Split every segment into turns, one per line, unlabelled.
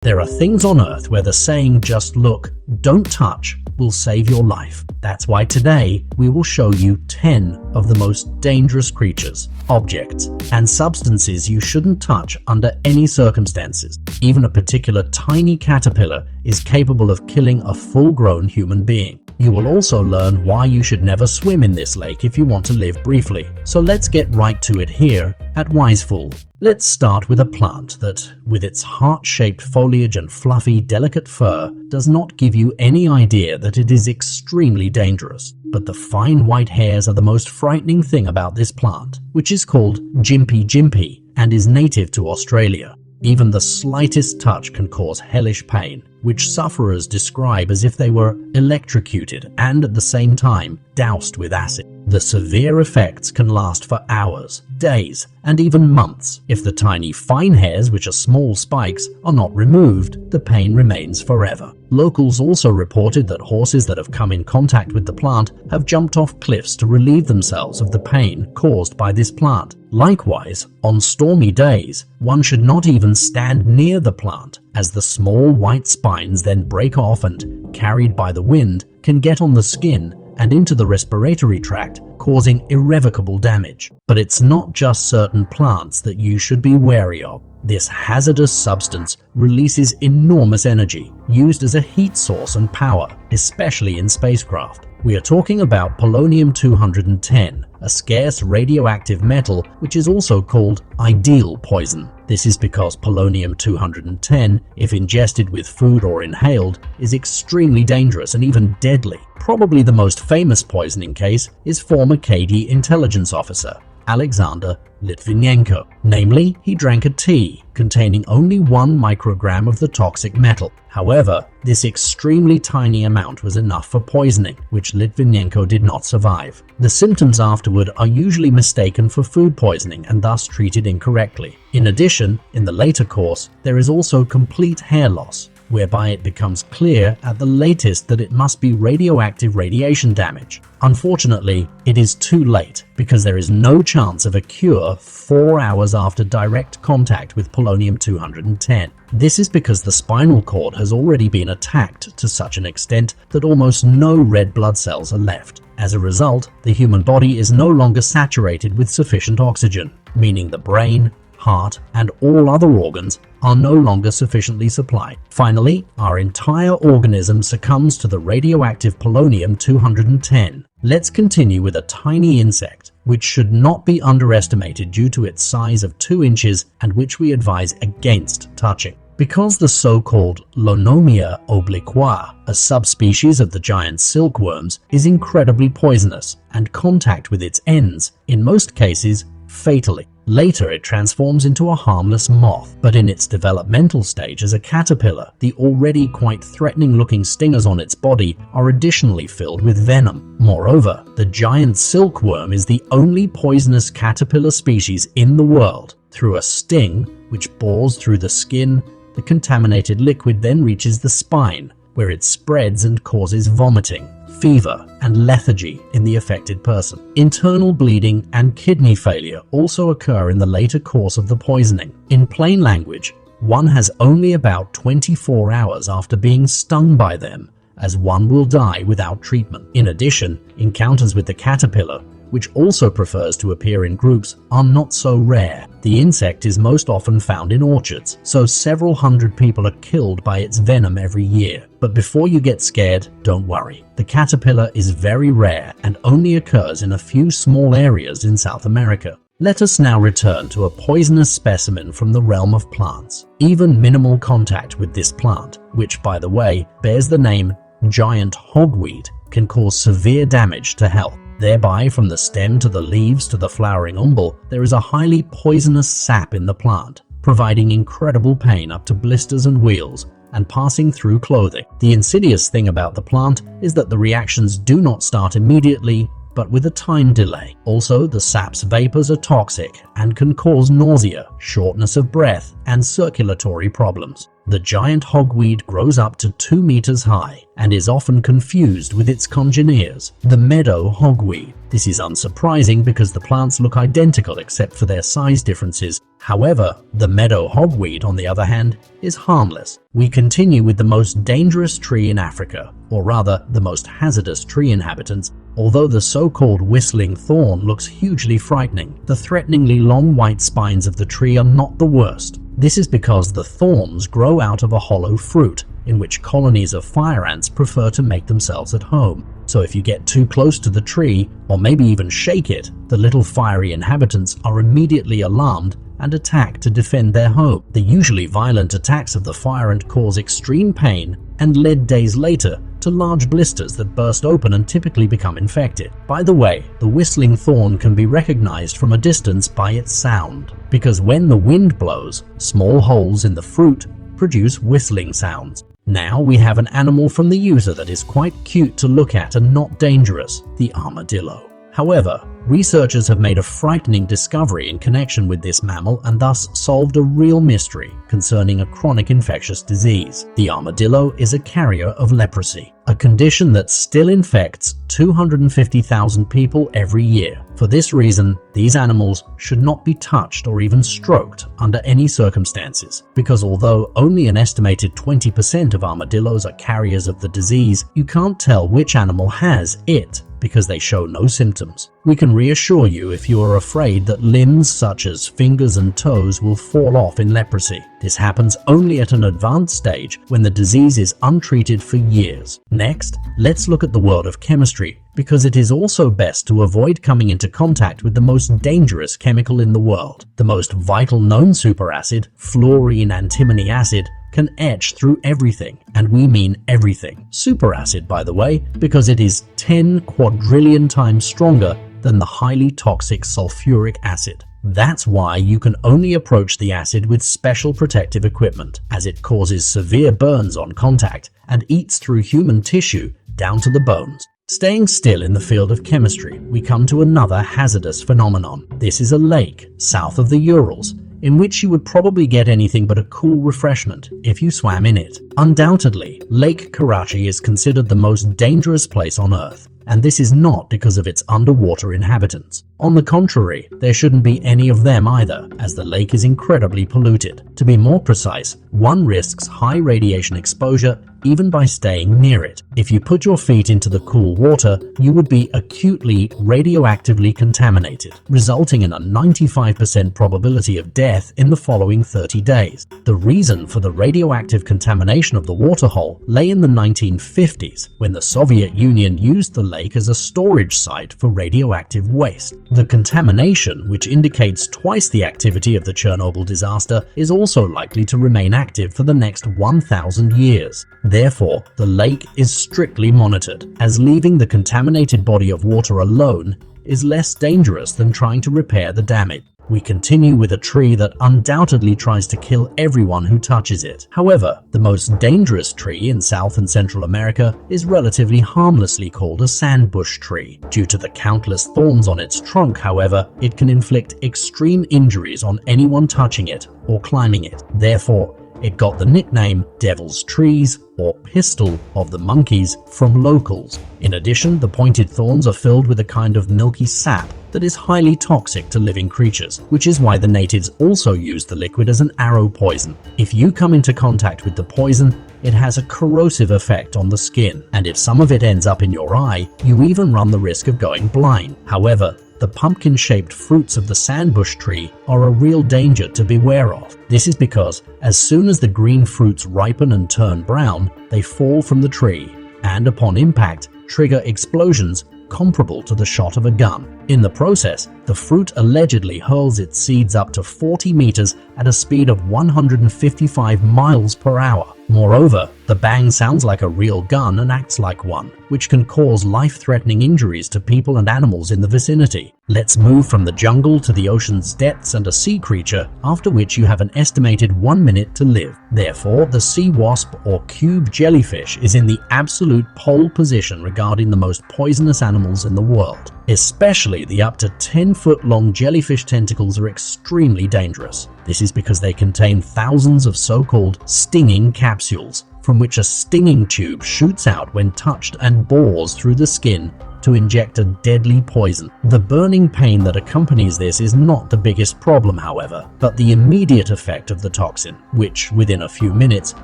There are things on Earth where the saying "just look, don't touch" will save your life. That's why today we will show you 10 of the most dangerous creatures, objects, and substances you shouldn't touch under any circumstances. Even a particular tiny caterpillar is capable of killing a full-grown human being. You will also learn why you should never swim in this lake if you want to live briefly. So let's get right to it here at Wisefool. Let's start with a plant that, with its heart-shaped foliage and fluffy, delicate fur, does not give you any idea that it is extremely dangerous. But the fine white hairs are the most frightening thing about this plant, which is called Jimpi and is native to Australia. Even the slightest touch can cause hellish pain, which sufferers describe as if they were electrocuted and at the same time doused with acid. The severe effects can last for hours, days, and even months. If the tiny fine hairs, which are small spikes, are not removed, the pain remains forever. Locals also reported that horses that have come in contact with the plant have jumped off cliffs to relieve themselves of the pain caused by this plant. Likewise, on stormy days, one should not even stand near the plant, as the small white spines then break off and, carried by the wind, can get on the skin and into the respiratory tract, causing irrevocable damage. But it's not just certain plants that you should be wary of. This hazardous substance releases enormous energy, used as a heat source and power, especially in spacecraft. We are talking about Polonium-210, a scarce radioactive metal which is also called ideal poison. This is because Polonium-210, if ingested with food or inhaled, is extremely dangerous and even deadly. Probably the most famous poisoning case is former KD intelligence officer Alexander Litvinenko. Namely, he drank a tea containing only 1 microgram of the toxic metal. However, this extremely tiny amount was enough for poisoning, which Litvinenko did not survive. The symptoms afterward are usually mistaken for food poisoning and thus treated incorrectly. In addition, in the later course, there is also complete hair loss, whereby it becomes clear at the latest that it must be radioactive radiation damage. Unfortunately, it is too late because there is no chance of a cure 4 hours after direct contact with Polonium-210. This is because the spinal cord has already been attacked to such an extent that almost no red blood cells are left. As a result, the human body is no longer saturated with sufficient oxygen, meaning the brain, heart, and all other organs are no longer sufficiently supplied. Finally, our entire organism succumbs to the radioactive Polonium-210. Let's continue with a tiny insect, which should not be underestimated due to its size of 2 inches and which we advise against touching. Because the so-called Lonomia obliqua, a subspecies of the giant silkworms, is incredibly poisonous, and contact with its ends, in most cases, fatally. Later, it transforms into a harmless moth, but in its developmental stage as a caterpillar, the already quite threatening-looking stingers on its body are additionally filled with venom. Moreover, the giant silkworm is the only poisonous caterpillar species in the world. Through a sting, which bores through the skin, the contaminated liquid then reaches the spine, where it spreads and causes vomiting, fever, and lethargy in the affected person. Internal bleeding and kidney failure also occur in the later course of the poisoning. In plain language, one has only about 24 hours after being stung by them, as one will die without treatment. In addition, encounters with the caterpillar, which also prefers to appear in groups, are not so rare. The insect is most often found in orchards, so several hundred people are killed by its venom every year. But before you get scared, don't worry. The caterpillar is very rare and only occurs in a few small areas in South America. Let us now return to a poisonous specimen from the realm of plants. Even minimal contact with this plant, which by the way bears the name giant hogweed, can cause severe damage to health. Thereby, from the stem to the leaves to the flowering umbel, there is a highly poisonous sap in the plant, providing incredible pain up to blisters and wheals, and passing through clothing. The insidious thing about the plant is that the reactions do not start immediately, but with a time delay. Also, the sap's vapors are toxic and can cause nausea, shortness of breath, and circulatory problems. The giant hogweed grows up to 2 meters high and is often confused with its congeners, the meadow hogweed. This is unsurprising because the plants look identical except for their size differences. However, the meadow hogweed, on the other hand, is harmless. We continue with the most dangerous tree in Africa, or rather, the most hazardous tree inhabitants. Although the so-called whistling thorn looks hugely frightening, the threateningly long white spines of the tree are not the worst. This is because the thorns grow out of a hollow fruit, in which colonies of fire ants prefer to make themselves at home. So if you get too close to the tree, or maybe even shake it, the little fiery inhabitants are immediately alarmed and attack to defend their home. The usually violent attacks of the fire ant cause extreme pain and lead days later to large blisters that burst open and typically become infected. By the way, the whistling thorn can be recognized from a distance by its sound, because when the wind blows, small holes in the fruit produce whistling sounds. Now we have an animal from the user that is quite cute to look at and not dangerous, the armadillo. However, researchers have made a frightening discovery in connection with this mammal and thus solved a real mystery concerning a chronic infectious disease. The armadillo is a carrier of leprosy, a condition that still infects 250,000 people every year. For this reason, these animals should not be touched or even stroked under any circumstances, because although only an estimated 20% of armadillos are carriers of the disease, you can't tell which animal has it because they show no symptoms. We can reassure you if you are afraid that limbs such as fingers and toes will fall off in leprosy. This happens only at an advanced stage when the disease is untreated for years. Next, let's look at the world of chemistry, because it is also best to avoid coming into contact with the most dangerous chemical in the world. The most vital known superacid, fluorine antimony acid, can etch through everything, and we mean everything. Superacid, by the way, because it is 10 quadrillion times stronger than the highly toxic sulfuric acid. That's why you can only approach the acid with special protective equipment, as it causes severe burns on contact and eats through human tissue down to the bones. Staying still in the field of chemistry, we come to another hazardous phenomenon. This is a lake south of the Urals, in which you would probably get anything but a cool refreshment if you swam in it. Undoubtedly, Lake Karachi is considered the most dangerous place on Earth, and this is not because of its underwater inhabitants. On the contrary, there shouldn't be any of them either, as the lake is incredibly polluted. To be more precise, one risks high radiation exposure even by staying near it. If you put your feet into the cool water, you would be acutely radioactively contaminated, resulting in a 95% probability of death in the following 30 days. The reason for the radioactive contamination of the waterhole lay in the 1950s, when the Soviet Union used the lake as a storage site for radioactive waste. The contamination, which indicates twice the activity of the Chernobyl disaster, is also likely to remain active for the next 1,000 years. Therefore, the lake is strictly monitored, as leaving the contaminated body of water alone is less dangerous than trying to repair the damage. We continue with a tree that undoubtedly tries to kill everyone who touches it. However, the most dangerous tree in South and Central America is relatively harmlessly called a sandbush tree. Due to the countless thorns on its trunk, however, it can inflict extreme injuries on anyone touching it or climbing it. Therefore, it got the nickname Devil's Trees or Pistol of the Monkeys from locals. In addition, the pointed thorns are filled with a kind of milky sap that is highly toxic to living creatures, which is why the natives also use the liquid as an arrow poison. If you come into contact with the poison, it has a corrosive effect on the skin, and if some of it ends up in your eye, you even run the risk of going blind. However, the pumpkin-shaped fruits of the sandbush tree are a real danger to beware of. This is because as soon as the green fruits ripen and turn brown, they fall from the tree and, upon impact, trigger explosions comparable to the shot of a gun. In the process, the fruit allegedly hurls its seeds up to 40 meters at a speed of 155 miles per hour. Moreover, the bang sounds like a real gun and acts like one, which can cause life-threatening injuries to people and animals in the vicinity. Let's move from the jungle to the ocean's depths and a sea creature, after which you have an estimated 1 minute to live. Therefore, the sea wasp or cube jellyfish is in the absolute pole position regarding the most poisonous animals in the world, especially the up to 10 2-foot-long jellyfish tentacles are extremely dangerous. This is because they contain thousands of so-called stinging capsules, from which a stinging tube shoots out when touched and bores through the skin to inject a deadly poison. The burning pain that accompanies this is not the biggest problem, however, but the immediate effect of the toxin, which, within a few minutes,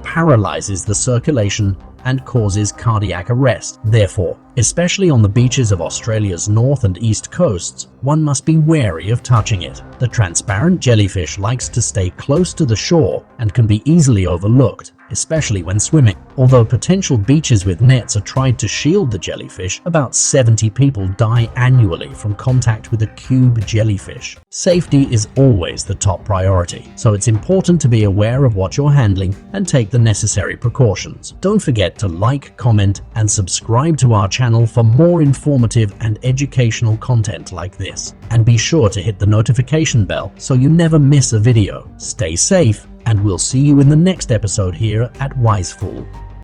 paralyzes the circulation and causes cardiac arrest. Therefore, especially on the beaches of Australia's north and east coasts, one must be wary of touching it. The transparent jellyfish likes to stay close to the shore and can be easily overlooked, especially when swimming. Although potential beaches with nets are tried to shield the jellyfish, about 70 people die annually from contact with a cube jellyfish. Safety is always the top priority, so it's important to be aware of what you're handling and take the necessary precautions. Don't forget to like, comment, and subscribe to our channel for more informative and educational content like this. And be sure to hit the notification bell so you never miss a video. Stay safe, and we'll see you in the next episode here at Wisefool.